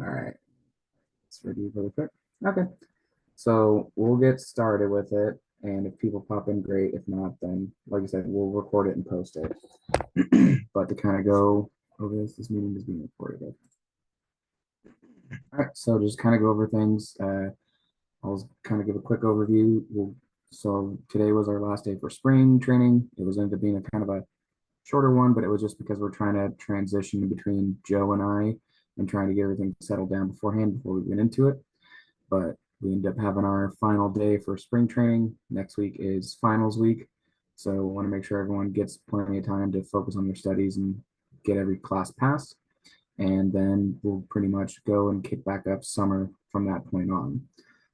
All right, let's review really quick. Okay, so we'll get started with it, and if people pop in, great. If not, then like I said, we'll record it and post it. But to kind of go over this meeting is being recorded. All right, so just kind of go over things. I'll kind of give a quick overview. So today was our last day for spring training. It was ended up being a kind of a shorter one, but it was just because we're trying to transition between Joe and I and trying to get everything settled down beforehand before we went into it. But we ended up having our final day for spring training. Next week is finals week. So we want to make sure everyone gets plenty of time to focus on their studies and get every class passed. And then we'll pretty much go and kick back up summer from that point on.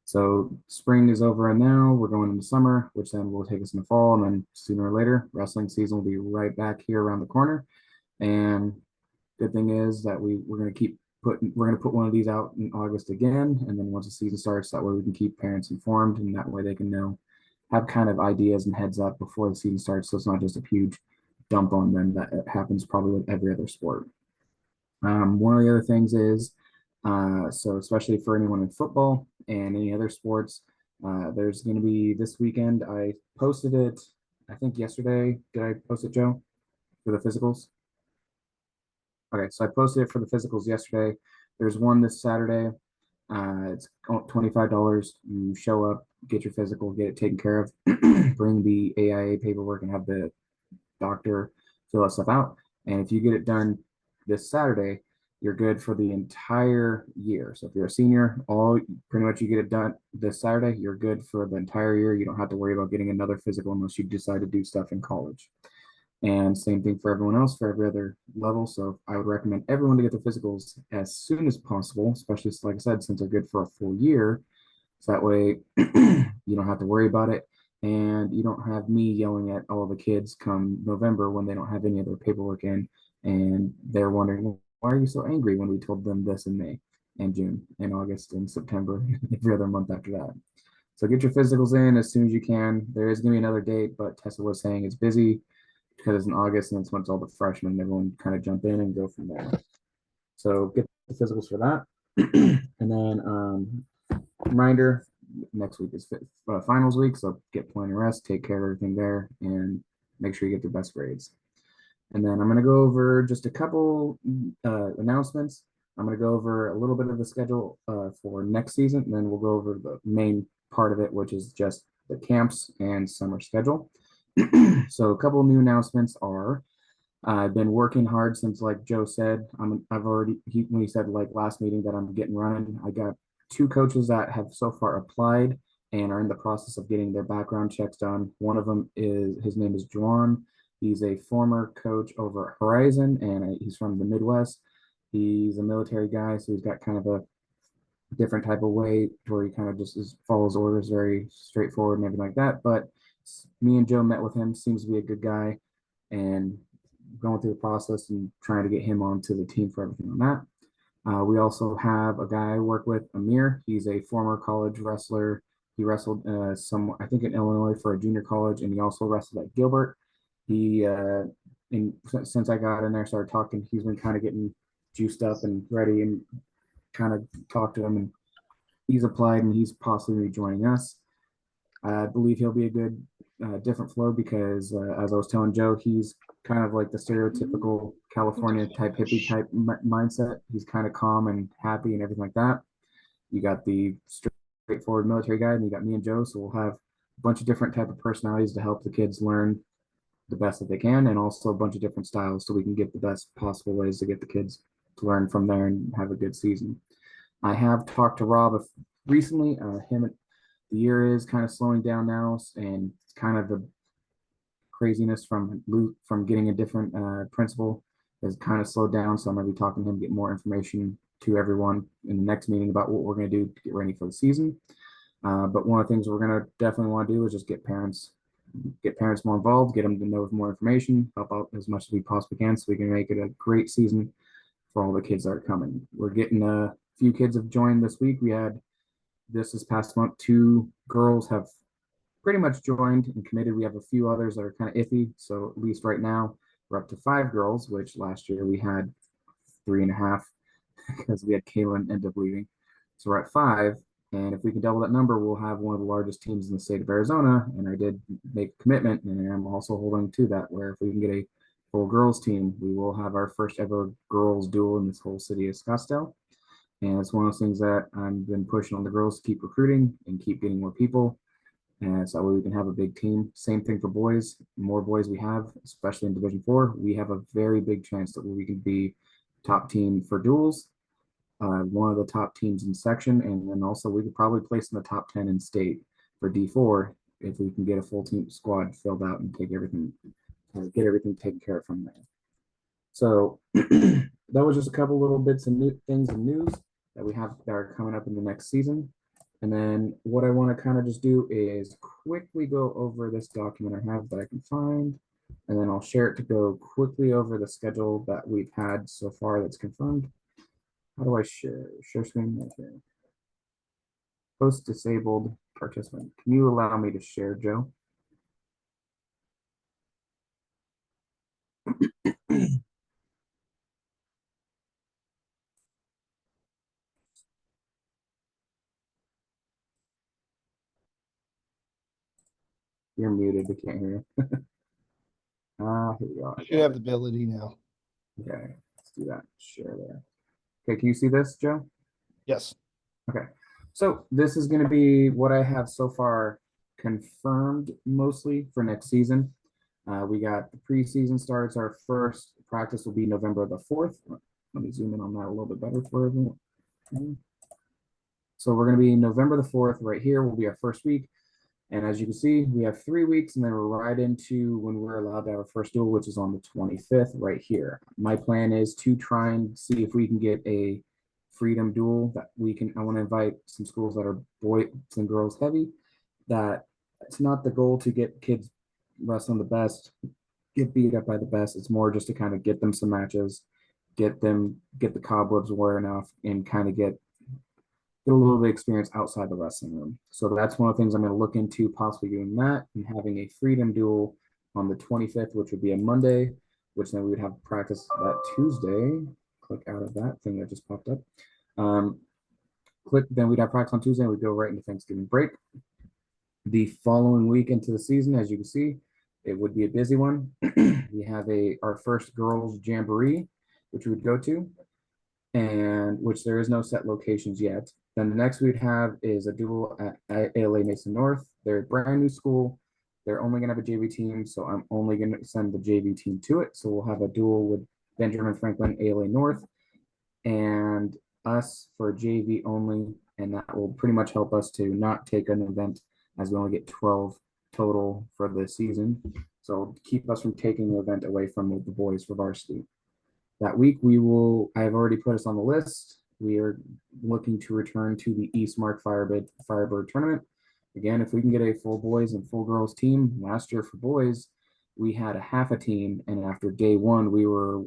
So spring is over and now we're going into summer, which then will take us in the fall. And then sooner or later, wrestling season will be right back here around the corner. And good thing is that we're going to we're going to put one of these out in August again. And then once the season starts, that way we can keep parents informed and that way they can have kind of ideas and heads up before the season starts. So it's not just a huge dump on them that happens probably with every other sport. One of the other things is, so especially for anyone in football and any other sports, there's going to be this weekend. I posted it, I think yesterday. Did I post it, Joe, for the physicals? Okay, so I posted it for the physicals yesterday. There's one this Saturday. It's $25. You show up, get your physical, get it taken care of, bring the AIA paperwork, and have the doctor fill that stuff out. And if you get it done this Saturday, you're good for the entire year. So if you're a senior, all pretty much you get it done this Saturday, you're good for the entire year. You don't have to worry about getting another physical unless you decide to do stuff in college. And same thing for everyone else for every other level. So I would recommend everyone to get their physicals as soon as possible, especially like I said, since they're good for a full year. So that way you don't have to worry about it. And you don't have me yelling at all the kids come November when they don't have any of their paperwork in. And they're wondering, well, why are you so angry when we told them this in May and June and August and September, every other month after that. So get your physicals in as soon as you can. There is going to be another date, but Tessa was saying it's busy because it's in August and it's when it's all the freshmen and everyone kind of jump in and go from there. So get the physicals for that. And then reminder, next week is finals week, so get plenty of rest, take care of everything there, and make sure you get the best grades. And then I'm going to go over just a couple announcements. I'm going to go over a little bit of the schedule for next season, and then we'll go over the main part of it, which is just the camps and summer schedule. So a couple new announcements are I've been working hard since, like Joe said, I've already, when he said like last meeting that I'm getting running, I got two coaches that have so far applied and are in the process of getting their background checks done. One of them is, his name is Juan. He's a former coach over at Horizon and he's from the Midwest. He's a military guy, so he's got kind of a different type of way where he kind of just follows orders very straightforward and everything like that. But me and Joe met with him, seems to be a good guy and going through the process and trying to get him onto the team for everything on that. We also have a guy I work with, Amir. He's a former college wrestler. He wrestled I think in Illinois for a junior college, and he also wrestled at Gilbert. He, since I got in there, started talking. He's been kind of getting juiced up and ready, and kind of talked to him, and he's applied, and he's possibly joining us. I believe he'll be a good different flow because, as I was telling Joe, he's kind of like the stereotypical California type hippie type mindset. He's kind of calm and happy and everything like that. You got the straightforward military guy, and you got me and Joe. So we'll have a bunch of different type of personalities to help the kids learn the best that they can, and also a bunch of different styles so we can get the best possible ways to get the kids to learn from there and have a good season. I have talked to Rob recently. The year is kind of slowing down now, and it's kind of the craziness from getting a different principal has kind of slowed down. So I'm going to be talking to him, get more information to everyone in the next meeting about what we're going to do to get ready for the season. But one of the things we're going to definitely want to do is just get parents more involved, get them to know more information, help out as much as we possibly can, so we can make it a great season for all the kids that are coming. We're getting a few kids have joined this week. We had this past month, two girls have pretty much joined and committed. We have a few others that are kind of iffy. So at least right now, we're up to five girls, which last year we had 3.5 because we had Kalen end up leaving. So we're at 5. And if we can double that number, we'll have one of the largest teams in the state of Arizona. And I did make a commitment, and I'm also holding to that, where if we can get a full girls team, we will have our first ever girls duel in this whole city of Scottsdale. And it's one of those things that I've been pushing on the girls to keep recruiting and keep getting more people. And so that way we can have a big team. Same thing for boys. The more boys we have, especially in Division 4, we have a very big chance that we can be top team for duels, one of the top teams in section, and then also we could probably place in the top 10 in state for D4 if we can get a full team squad filled out and get everything taken care of from there. So that was just a couple little bits and new things and news that we have that are coming up in the next season. And then what I want to kind of just do is quickly go over this document I have that I can find, and then I'll share it to go quickly over the schedule that we've had so far that's confirmed. How do I share? Share screen right here. Post disabled participant. Can you allow me to share, Joe? You're muted. I can't hear you. Here we go. You should have the ability now. Okay, let's do that. Share there. Okay, can you see this, Joe? Yes. Okay, so this is going to be what I have so far confirmed mostly for next season. We got the preseason starts. Our first practice will be November the 4th. Let me zoom in on that a little bit better for everyone. Okay. So we're going to be November the 4th right here will be our first week. And as you can see, we have 3 weeks, and then we're right into when we're allowed to have our first duel, which is on the 25th right here. My plan is to try and see if we can get a freedom duel that we can. I want to invite some schools that are boys and girls heavy. That it's not the goal to get kids wrestling the best, get beat up by the best. It's more just to kind of get them some matches, get the cobwebs wearing off, and kind of get a little bit of experience outside the wrestling room. So that's one of the things I'm going to look into, possibly doing that and having a freedom duel on the 25th, which would be a Monday, which then we would have practice that Tuesday. Click out of that thing that just popped up. Then we'd have practice on Tuesday, and we'd go right into Thanksgiving break. The following week into the season, as you can see, it would be a busy one. We have our first girls jamboree, which we would go to, and which there is no set locations yet. Then the next we'd have is a duel at ALA Mason North. They're a brand new school. They're only going to have a JV team, so I'm only going to send the JV team to it. So we'll have a duel with Benjamin Franklin, ALA North, and us for JV only, and that will pretty much help us to not take an event, as we only get 12 total for the season. So keep us from taking the event away from the boys for varsity. That week I have already put us on the list. We are looking to return to the East Mark Firebird tournament. Again, if we can get a full boys and full girls team, last year for boys, we had a half a team, and after day 1, we were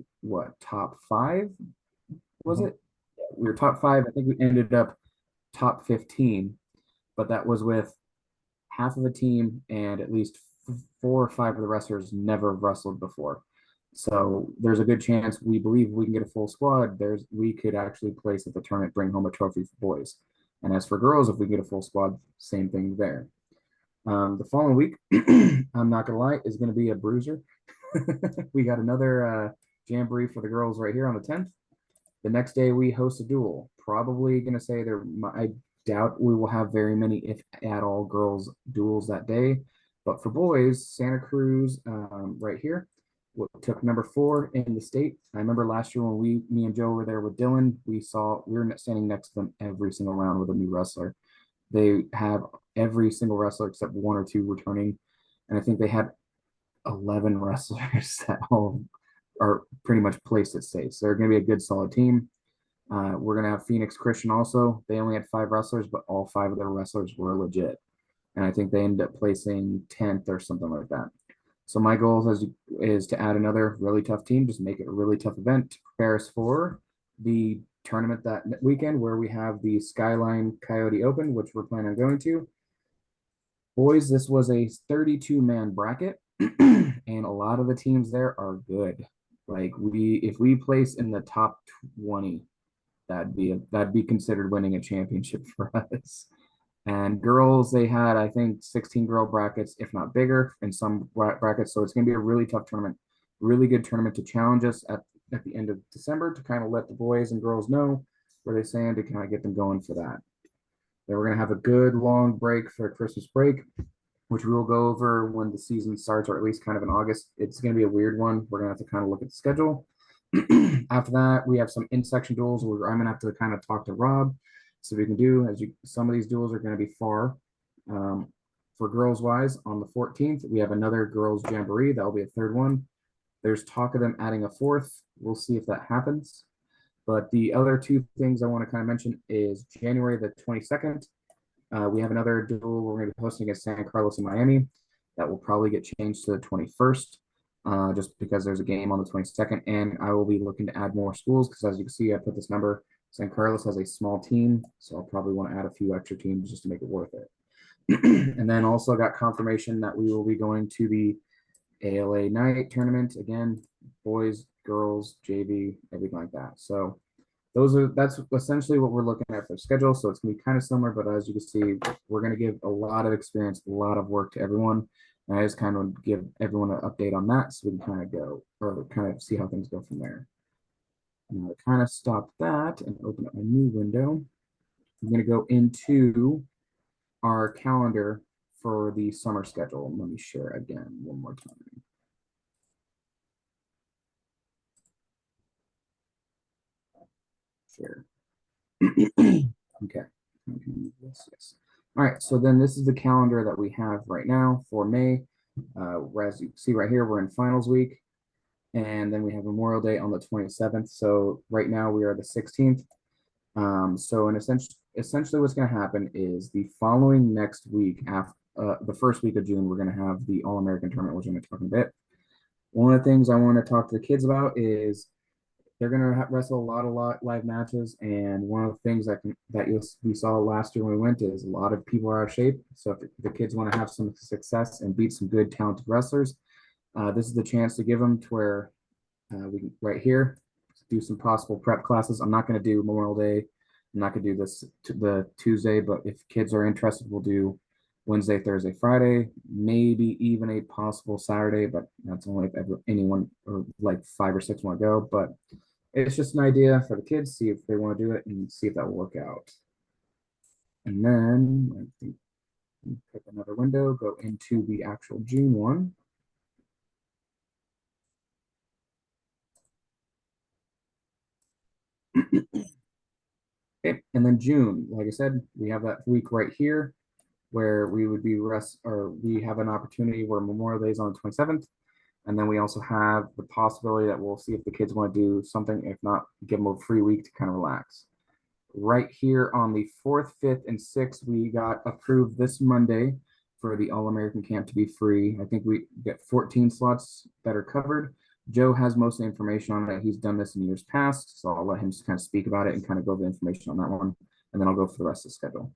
top 5? Was it? We were top 5. I think we ended up top 15, but that was with half of a team and at least 4 or 5 of the wrestlers never wrestled before. So there's a good chance we believe we can get a full squad. We could actually place at the tournament, bring home a trophy for boys. And as for girls, if we get a full squad, same thing there. The following week, I'm not gonna lie, is gonna be a bruiser. We got another jamboree for the girls right here on the 10th. The next day we host a duel. Probably gonna say I doubt we will have very many, if at all, girls duels that day. But for boys, Santa Cruz right here took number 4 in the state. I remember last year when me and Joe were there with Dylan, we were standing next to them every single round with a new wrestler. They have every single wrestler except 1 or 2 returning, and I think they had 11 wrestlers that all are pretty much placed at state. So they're going to be a good, solid team. We're going to have Phoenix Christian also. They only had 5 wrestlers, but all 5 of their wrestlers were legit. And I think they ended up placing 10th or something like that. So my goal is to add another really tough team, just make it a really tough event to prepare us for the tournament that weekend, where we have the Skyline Coyote Open, which we're planning on going to. Boys, this was a 32-man bracket, and a lot of the teams there are good. Like if we place in the top 20, that'd be considered winning a championship for us. And girls, they had, I think, 16 girl brackets, if not bigger, in some brackets. So it's going to be a really tough tournament, really good tournament to challenge us at the end of December to kind of let the boys and girls know where they stand to kind of get them going for that. Then we're going to have a good long break for Christmas break, which we will go over when the season starts, or at least kind of in August. It's going to be a weird one. We're going to have to kind of look at the schedule. After that, we have some in-section duels where I'm going to have to kind of talk to Rob so we can do as you. Some of these duels are going to be far. For girls wise, on the 14th, we have another girls jamboree. That will be a third one. There's talk of them adding a fourth. We'll see if that happens. But the other two things I want to kind of mention is January the 22nd. We have another duel we're going to be hosting against San Carlos in Miami. That will probably get changed to the 21st, just because there's a game on the 22nd. And I will be looking to add more schools because, as you can see, I put this number. San Carlos has a small team, so I'll probably want to add a few extra teams just to make it worth it. And then also got confirmation that we will be going to the ALA night tournament again, boys, girls, JV, everything like that. So that's essentially what we're looking at for schedule. So it's gonna be kind of similar, but as you can see, we're gonna give a lot of experience, a lot of work to everyone. And I just kind of give everyone an update on that so we can kind of go or kind of see how things go from there. Now to kind of stop that and open up a new window, I'm gonna go into our calendar for the summer schedule. Let me share again one more time. Share. Okay. Yes. All right. So then this is the calendar that we have right now for May. As you see right here, we're in finals week. And then we have Memorial Day on the 27th. So right now we are the 16th. So essentially what's going to happen is the following next week, after the first week of June, we're going to have the All-American tournament, which I'm going to talk in a bit. One of the things I want to talk to the kids about is they're going to wrestle a lot of live matches, and one of the things we saw last year when we went is a lot of people are out of shape. So if the kids want to have some success and beat some good talented wrestlers, this is the chance to give them to where we can right here do some possible prep classes. I'm not going to do Memorial Day. I'm not going to do this the Tuesday, but if kids are interested, we'll do Wednesday, Thursday, Friday, maybe even a possible Saturday, but that's only if anyone or like 5 or 6 want to go. But it's just an idea for the kids, see if they want to do it and see if that will work out. And then I think pick another window, go into the actual June one. Okay, and then June, like I said, we have that week right here where we would be we have an opportunity where Memorial Day is on the 27th. And then we also have the possibility that we'll see if the kids want to do something. If not, give them a free week to kind of relax. Right here on the 4th, 5th, and 6th, we got approved this Monday for the All-American Camp to be free. I think we get 14 slots that are covered. Joe has most of the information on it. He's done this in years past, so I'll let him just kind of speak about it and kind of go over the information on that one, and then I'll go for the rest of the schedule.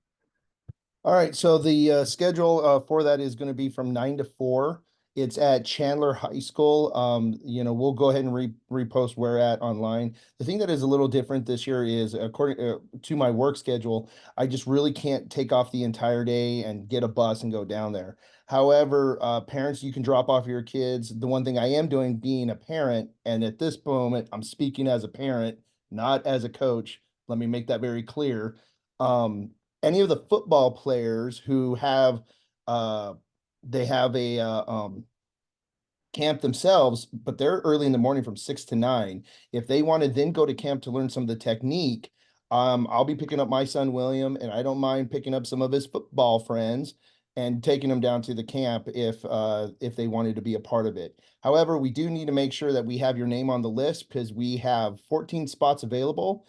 All right, so the schedule for that is going to be from 9 to 4. It's at Chandler High School. We'll go ahead and repost where at online. The thing that is a little different this year is, according to my work schedule, I just really can't take off the entire day and get a bus and go down there. However, parents, you can drop off your kids. The one thing I am doing, being a parent, and at this moment, I'm speaking as a parent, not as a coach. Let me make that very clear. Any of the football players who have they have a camp themselves, but they're early in the morning from 6 to 9. If they want to then go to camp to learn some of the technique, I'll be picking up my son William, and I don't mind picking up some of his football friends and taking them down to the camp if they wanted to be a part of it. However, we do need to make sure that we have your name on the list because we have 14 spots available.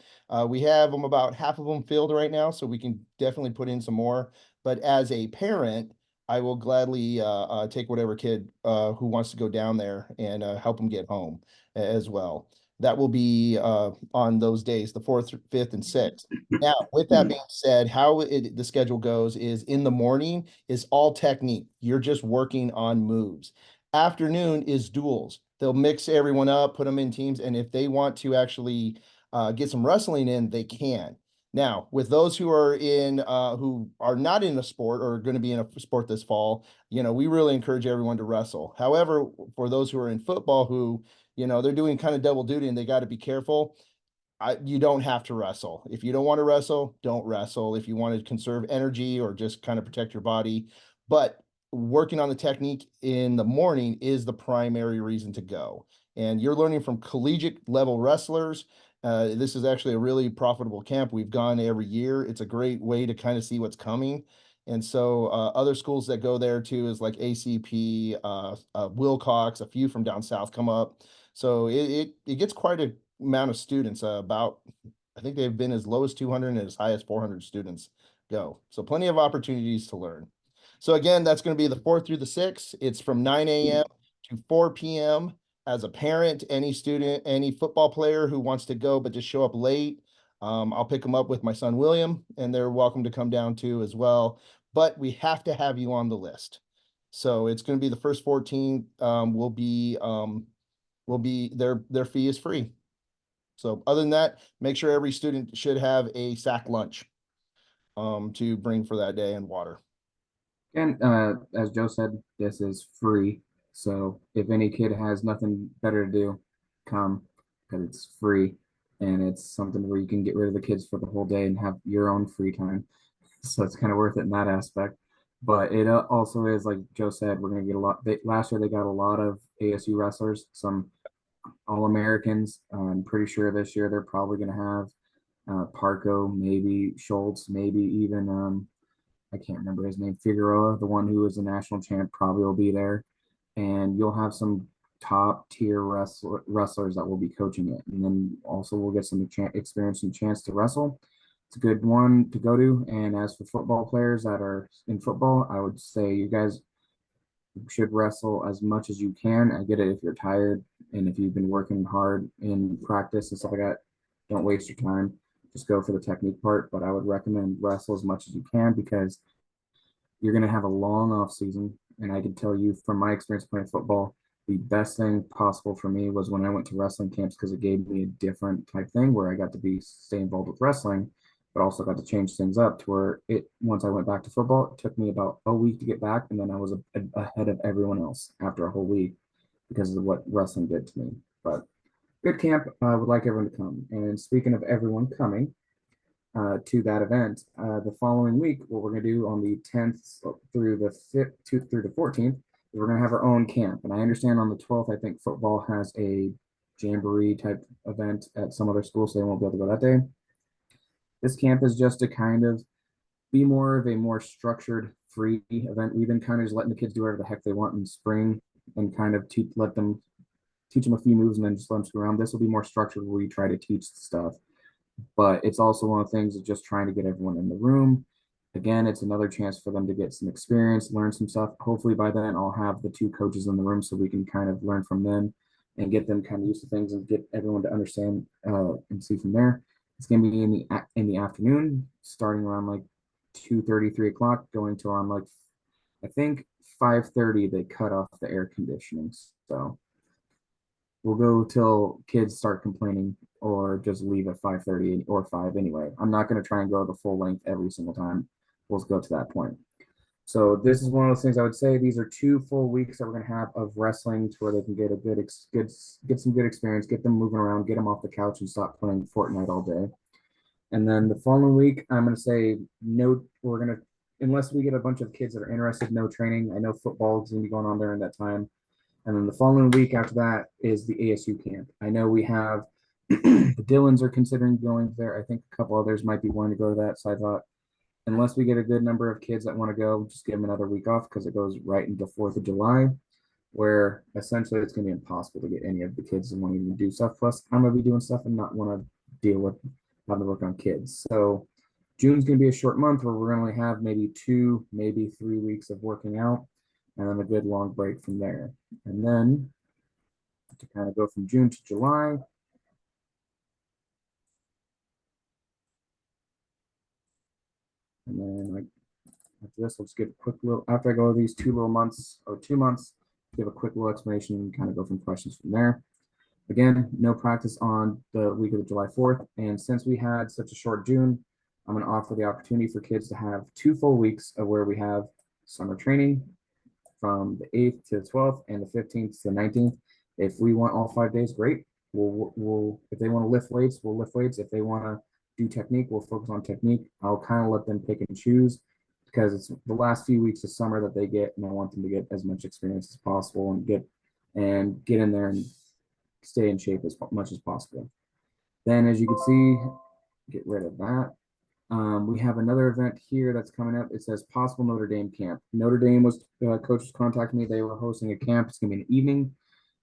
We have them about half of them filled right now, so we can definitely put in some more. But as a parent, I will gladly take whatever kid who wants to go down there and help them get home as well. That will be on those days, the 4th, 5th, and 6th. Now, with that being said, how the schedule goes is in the morning is all technique. You're just working on moves. Afternoon is duels. They'll mix everyone up, put them in teams, and if they want to actually get some wrestling in, they can. Now, with those who are in who are not in a sport or going to be in a sport this fall, we really encourage everyone to wrestle. However, for those who are in football who, they're doing kind of double duty and they got to be careful, you don't have to wrestle. If you don't want to wrestle, don't wrestle. If you want to conserve energy or just kind of protect your body, but working on the technique in the morning is the primary reason to go. And you're learning from collegiate level wrestlers. This is actually a really profitable camp. We've gone every year. It's a great way to kind of see what's coming. And so other schools that go there too is like ACP, Wilcox, a few from down south come up. So it gets quite a amount of students, about, I think they've been as low as 200 and as high as 400 students go. So plenty of opportunities to learn. So again, that's going to be the 4th through the 6th. It's from 9 a.m. to 4 p.m. As a parent, any student, any football player who wants to go but just show up late, I'll pick them up with my son William, and they're welcome to come down too as well. But we have to have you on the list. So it's going to be the first 14 will be their fee is free. So other than that, make sure every student should have a sack lunch to bring for that day and water. And as Joe said, this is free. So if any kid has nothing better to do, come because it's free and it's something where you can get rid of the kids for the whole day and have your own free time. So it's kind of worth it in that aspect. But it also is, like Joe said, we're going to get a lot. Last year they got a lot of ASU wrestlers, some All Americans. I'm pretty sure this year they're probably going to have Parco, maybe Schultz, maybe even I can't remember his name, Figueroa, the one who was a national champ, probably will be there. And you'll have some top tier wrestlers that will be coaching it. And then also we'll get some experience and chance to wrestle. It's a good one to go to. And as for football players that are in football, I would say you guys should wrestle as much as you can. I get it if you're tired and if you've been working hard in practice and stuff like that, don't waste your time. Just go for the technique part. But I would recommend wrestle as much as you can because you're going to have a long off season. And I can tell you from my experience playing football, the best thing possible for me was when I went to wrestling camps because it gave me a different type thing where I got to stay involved with wrestling, but also got to change things up to where once I went back to football, it took me about a week to get back, and then I was ahead of everyone else after a whole week because of what wrestling did to me. But good camp. I would like everyone to come. And speaking of everyone coming, to that event. The following week, what we're going to do on the 10th through the 5th through the 14th, we're going to have our own camp. And I understand on the 12th, I think football has a jamboree type event at some other school, so they won't be able to go that day. This camp is just to kind of be more of a more structured, free event. We've been kind of just letting the kids do whatever the heck they want in spring and kind of let them teach them a few moves and then just let them screw around. This will be more structured where we try to teach stuff, but it's also one of the things of just trying to get everyone in the room. Again, it's another chance for them to get some experience, learn some stuff. Hopefully by then I'll have the two coaches in the room so we can kind of learn from them and get them kind of used to things and get everyone to understand and see from there. It's going to be in the afternoon, starting around like 2:30, 3 o'clock, going to around like I think 5:30. They cut off the air conditioning, so we'll go till kids start complaining or just leave at 5:30 or 5 anyway. I'm not going to try and go the full length every single time. We'll go to that point. So this is one of those things I would say. These are 2 full weeks that we're going to have of wrestling to where they can get a get some good experience, get them moving around, get them off the couch and stop playing Fortnite all day. And then the following week, I'm going to say no. We're going to, unless we get a bunch of kids that are interested, no training. I know football is going to be going on during that time. And then the following week after that is the ASU camp. I know we have the Dylans are considering going there. I think a couple others might be wanting to go to that. So I thought, unless we get a good number of kids that want to go, just give them another week off because it goes right into 4th of July, where essentially it's going to be impossible to get any of the kids to want to even do stuff. Plus, I'm going to be doing stuff and not want to deal with having to work on kids. So June's going to be a short month where we're going to only have maybe 2, maybe 3 weeks of working out and then a good long break from there. And then to kind of go from June to July, and then like after this, let's get a quick little, after I go these 2 little months or 2 months, give a quick little explanation and kind of go from questions from there. Again, no practice on the week of the July 4th. And since we had such a short June, I'm going to offer the opportunity for kids to have 2 full weeks of where we have summer training from the 8th to the 12th and the 15th to the 19th. If we want all 5 days, great. We'll if they want to lift weights, we'll lift weights. If they want to do technique, we'll focus on technique. I'll kind of let them pick and choose because it's the last few weeks of summer that they get, and I want them to get as much experience as possible and get in there and stay in shape as much as possible. Then, as you can see, get rid of that. We have another event here that's coming up. It says possible Notre Dame camp. Notre Dame was coaches contacted me. They were hosting a camp. It's gonna be an evening.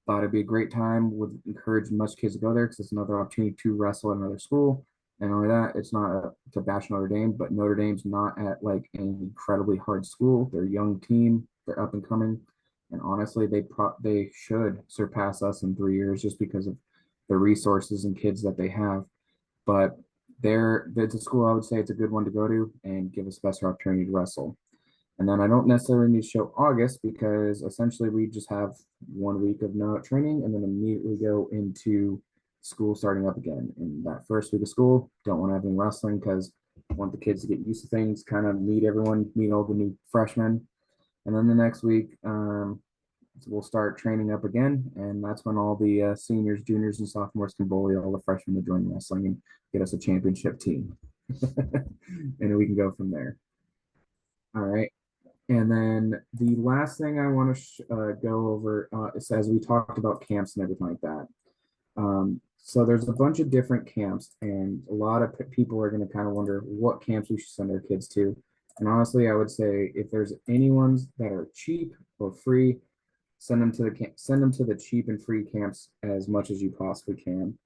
Thought it'd be a great time. Would encourage much kids to go there because it's another opportunity to wrestle at another school. And only that, it's not to bash Notre Dame, but Notre Dame's not at like an incredibly hard school. They're a young team. They're up and coming, and honestly, they should surpass us in 3 years just because of the resources and kids that they have. But it's a school I would say it's a good one to go to and give us best opportunity to wrestle. And then I don't necessarily need to show August because essentially we just have 1 week of no training and then immediately go into school starting up again. In that first week of school, don't want to have any wrestling because I want the kids to get used to things, kind of meet everyone, meet all the new freshmen. And then the next week, we'll start training up again, and that's when all the seniors, juniors, and sophomores can bully all the freshmen to join wrestling and get us a championship team. And we can go from there. All right. And then the last thing I want to go over is as we talked about camps and everything like that. So there's a bunch of different camps, and a lot of people are going to kind of wonder what camps we should send our kids to. And honestly, I would say if there's any ones that are cheap or free, send them to the cheap and free camps as much as you possibly can.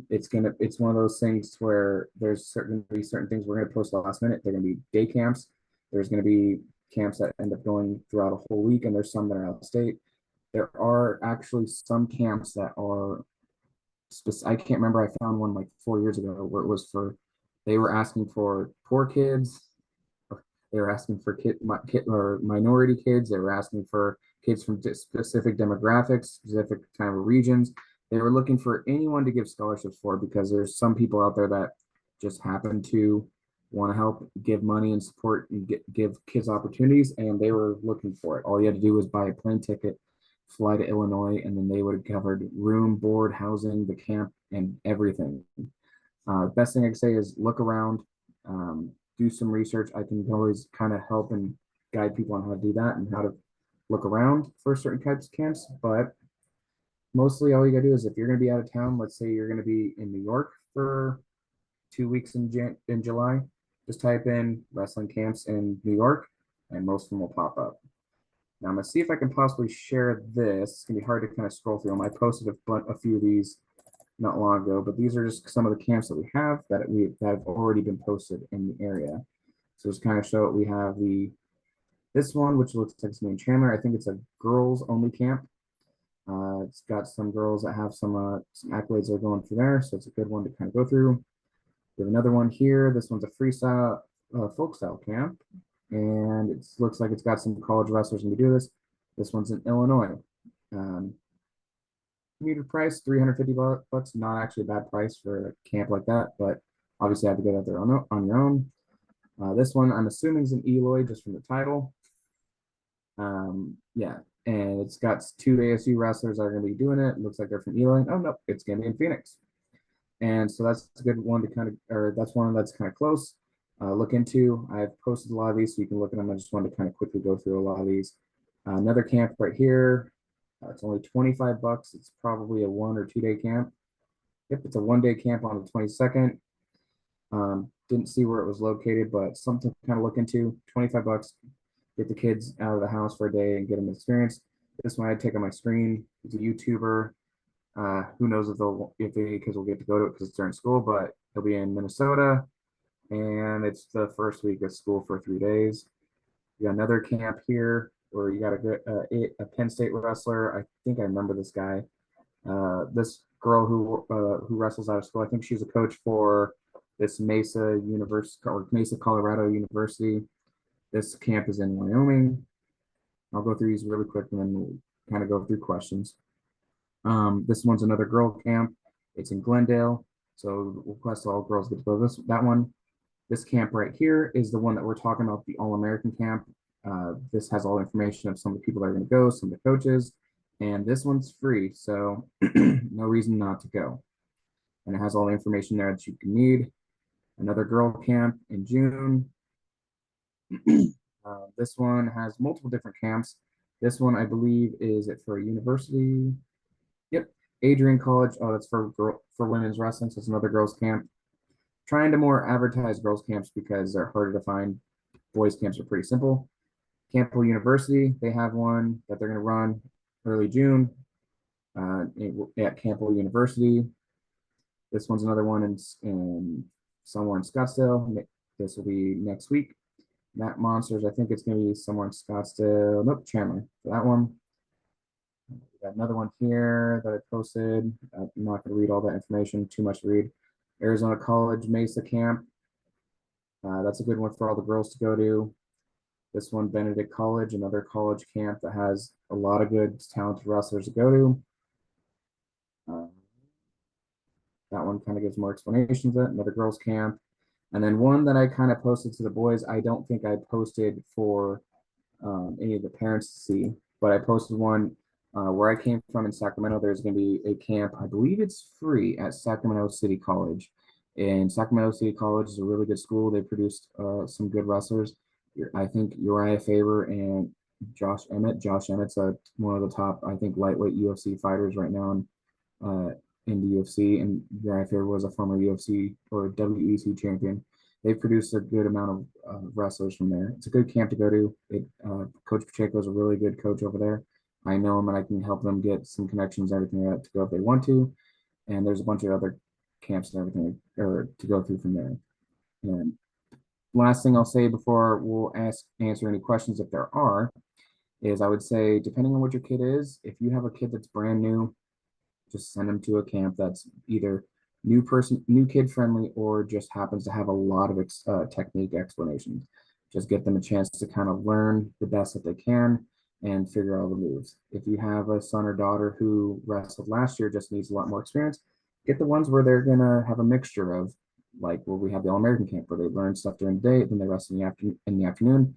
It's one of those things where there's certain things we're gonna post last minute. They're gonna be day camps. There's gonna be camps that end up going throughout a whole week, and there's some that are out of state. There are actually some camps that are I can't remember. I found one like 4 years ago where it was they were asking for poor kids. They were asking for or minority kids. They were asking for kids from specific demographics, specific kind of regions. They were looking for anyone to give scholarships for because there's some people out there that just happen to want to help give money and support and give kids opportunities, and they were looking for it. All you had to do was buy a plane ticket, fly to Illinois, and then they would have covered room, board, housing, the camp, and everything. Best thing I can say is look around, do some research. I can always kind of help and guide people on how to do that and how to look around for certain types of camps. But mostly all you gotta do is if you're gonna be out of town, let's say you're gonna be in New York for 2 weeks in July, just type in wrestling camps in New York and most of them will pop up. Now I'm gonna see if I can possibly share this. It's gonna be hard to kind of scroll through them. I posted a few of these not long ago, but these are just some of the camps that we have that have already been posted in the area. So just kind of show it. We have this one, which looks like it's in Chandler. I think it's a girls only camp. It's got some girls that have some accolades that are going through there, so it's a good one to kind of go through. We have another one here. This one's a freestyle folk style camp, and it looks like it's got some college wrestlers going to do this. This one's in Illinois. Meter price $350, not actually a bad price for a camp like that, but obviously I have to get out there on your own. This one I'm assuming is in Eloy just from the title. Yeah, and it's got 2 ASU wrestlers that are going to be doing it. It looks like they're from Eloy. Oh no, it's going to be in Phoenix. And so that's a good one to kind of, or that's one that's kind of close. Look into. I've posted a lot of these so you can look at them. I just wanted to kind of quickly go through a lot of these. Another camp right here. It's only $25. It's probably a 1 or 2 day camp. Yep, it's a 1-day camp on the 22nd. Didn't see where it was located, but something to kind of look into. $25. Get the kids out of the house for a day and get them experience. This one I take on my screen. He's a YouTuber. Who knows if any kids will get to go to it because it's during school, but he'll be in Minnesota, and it's the first week of school for 3 days. You got another camp here where you got a Penn State wrestler. I think I remember this guy. This girl who wrestles out of school. I think she's a coach for this Mesa University or Mesa Colorado University. This camp is in Wyoming. I'll go through these really quick and then we'll kind of go through questions. This one's another girl camp. It's in Glendale. So request all girls get to go that one. This camp right here is the one that we're talking about, the All-American camp. This has all the information of some of the people that are going to go, some of the coaches, and this one's free, so no reason not to go. And it has all the information there that you can need. Another girl camp in June. This one has multiple different camps. This one, I believe, is it for a university? Yep, Adrian College. Oh, that's for women's wrestling. So it's another girls camp. Trying to more advertise girls camps because they're harder to find. Boys camps are pretty simple. Campbell University, they have one that they're going to run early June at Campbell University. This one's another one in somewhere in Scottsdale. This will be next week. Matt Monsters, I think it's going to be somewhere in Scottsdale. Nope, Chandler for that one. We got another one here that I posted. I'm not going to read all that information, too much to read. Arizona College Mesa Camp. That's a good one for all the girls to go to. This one, Benedict College, another college camp that has a lot of good, talented wrestlers to go to. That one kind of gives more explanations of it. Another girls camp. And then one that I kind of posted to the boys, I don't think I posted for any of the parents to see, but I posted one where I came from in Sacramento. There's going to be a camp, I believe it's free at Sacramento City College. And Sacramento City College is a really good school. They produced some good wrestlers. I think Uriah Faber and Josh Emmett. Josh Emmett's one of the top, I think, lightweight UFC fighters right now in the UFC. And Uriah Faber was a former UFC or WEC champion. They've produced a good amount of wrestlers from there. It's a good camp to go to. Coach Pacheco is a really good coach over there. I know him and I can help them get some connections, everything like that to go if they want to. And there's a bunch of other camps and everything or to go through from there. And last thing I'll say before we'll answer any questions if there are, is I would say, depending on what your kid is, if you have a kid that's brand new, just send them to a camp that's either new kid friendly, or just happens to have a lot of technique explanations. Just get them a chance to kind of learn the best that they can and figure out the moves. If you have a son or daughter who wrestled last year, just needs a lot more experience, get the ones where they're gonna have a mixture of, like where we have the All-American camp where they learn stuff during the day, then they rest in the afternoon,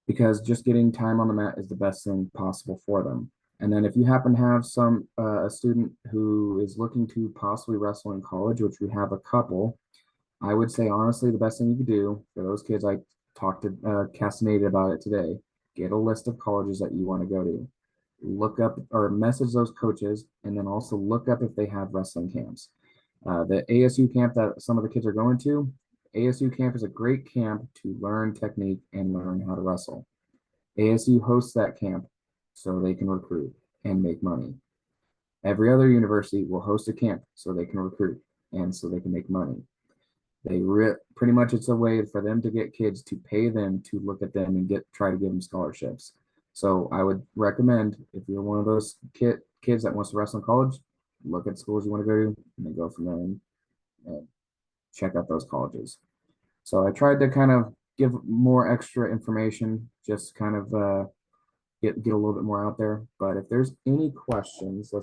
because just getting time on the mat is the best thing possible for them. And then if you happen to have a student who is looking to possibly wrestle in college, which we have a couple, I would say honestly the best thing you could do for those kids, I talked to Castaneda about it today, get a list of colleges that you want to go to. Look up or message those coaches, and then also look up if they have wrestling camps. The ASU camp that some of the kids are going to, ASU camp is a great camp to learn technique and learn how to wrestle. ASU hosts that camp so they can recruit and make money. Every other university will host a camp so they can recruit and so they can make money. Pretty much it's a way for them to get kids to pay them to look at them and try to give them scholarships. So I would recommend, if you're one of those kids that wants to wrestle in college, look at schools you want to go to and then go from there and check out those colleges. So I tried to kind of give more extra information, just kind of get a little bit more out there. But if there's any questions,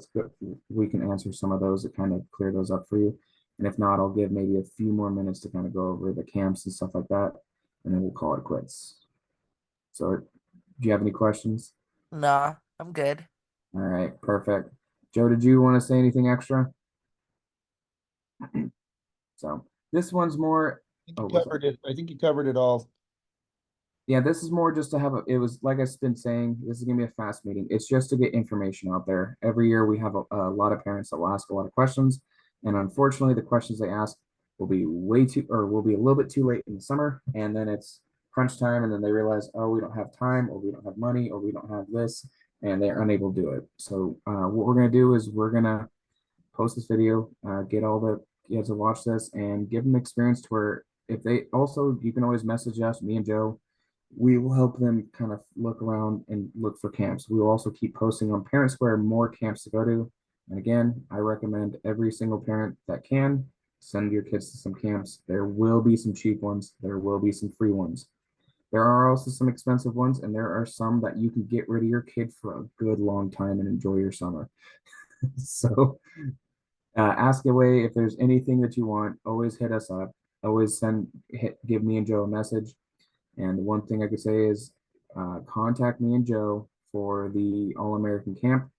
we can answer some of those to kind of clear those up for you. And if not, I'll give maybe a few more minutes to kind of go over the camps and stuff like that, and then we'll call it quits. So do you have any questions? Nah, I'm good. All right, perfect. Joe, did you want to say anything extra? So this one's more. I think you covered it all. Yeah, this is more just to have it was like I've been saying, this is gonna be a fast meeting. It's just to get information out there. Every year we have a lot of parents that will ask a lot of questions. And unfortunately, the questions they ask will be will be a little bit too late in the summer. And then it's crunch time. And then they realize, oh, we don't have time, or we don't have money, or we don't have this, and they're unable to do it. So what we're gonna do is we're gonna post this video, get all the kids to watch this and give them experience to where if they also, you can always message us, me and Joe, we will help them kind of look around and look for camps. We will also keep posting on Parent Square more camps to go to. And again, I recommend every single parent that can send your kids to some camps. There will be some cheap ones. There will be some free ones. There are also some expensive ones, and there are some that you can get rid of your kid for a good long time and enjoy your summer. So ask away if there's anything that you want. Always hit us up. Always give me and Joe a message. And one thing I could say is contact me and Joe for the All American Camp.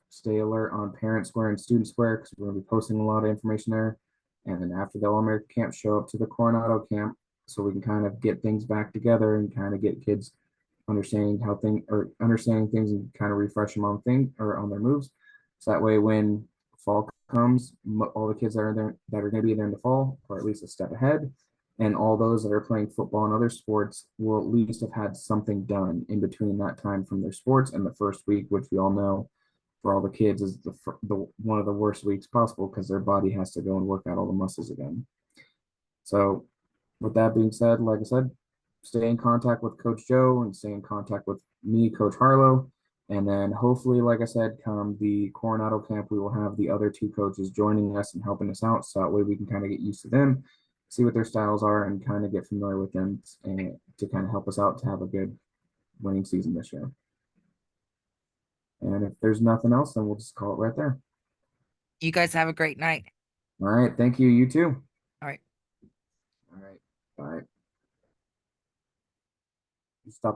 Stay alert on Parent Square and Student Square because we're going to be posting a lot of information there. And then after the All American Camp, show up to the Coronado Camp so we can kind of get things back together and kind of get kids understanding things and kind of refresh them on on their moves. So that way, when fall comes, all the kids that are there that are going to be there in the fall are at least a step ahead, and all those that are playing football and other sports will at least have had something done in between that time from their sports and the first week, which we all know for all the kids is the one of the worst weeks possible because their body has to go and work out all the muscles again. So, with that being said, like I said, stay in contact with Coach Joe and stay in contact with me, Coach Harlow. And then hopefully, like I said, come the Coronado camp, we will have the other two coaches joining us and helping us out. So that way we can kind of get used to them, see what their styles are, and kind of get familiar with them and to kind of help us out to have a good winning season this year. And if there's nothing else, then we'll just call it right there. You guys have a great night. All right. Thank you. You too. All right. All right. Bye. Stop.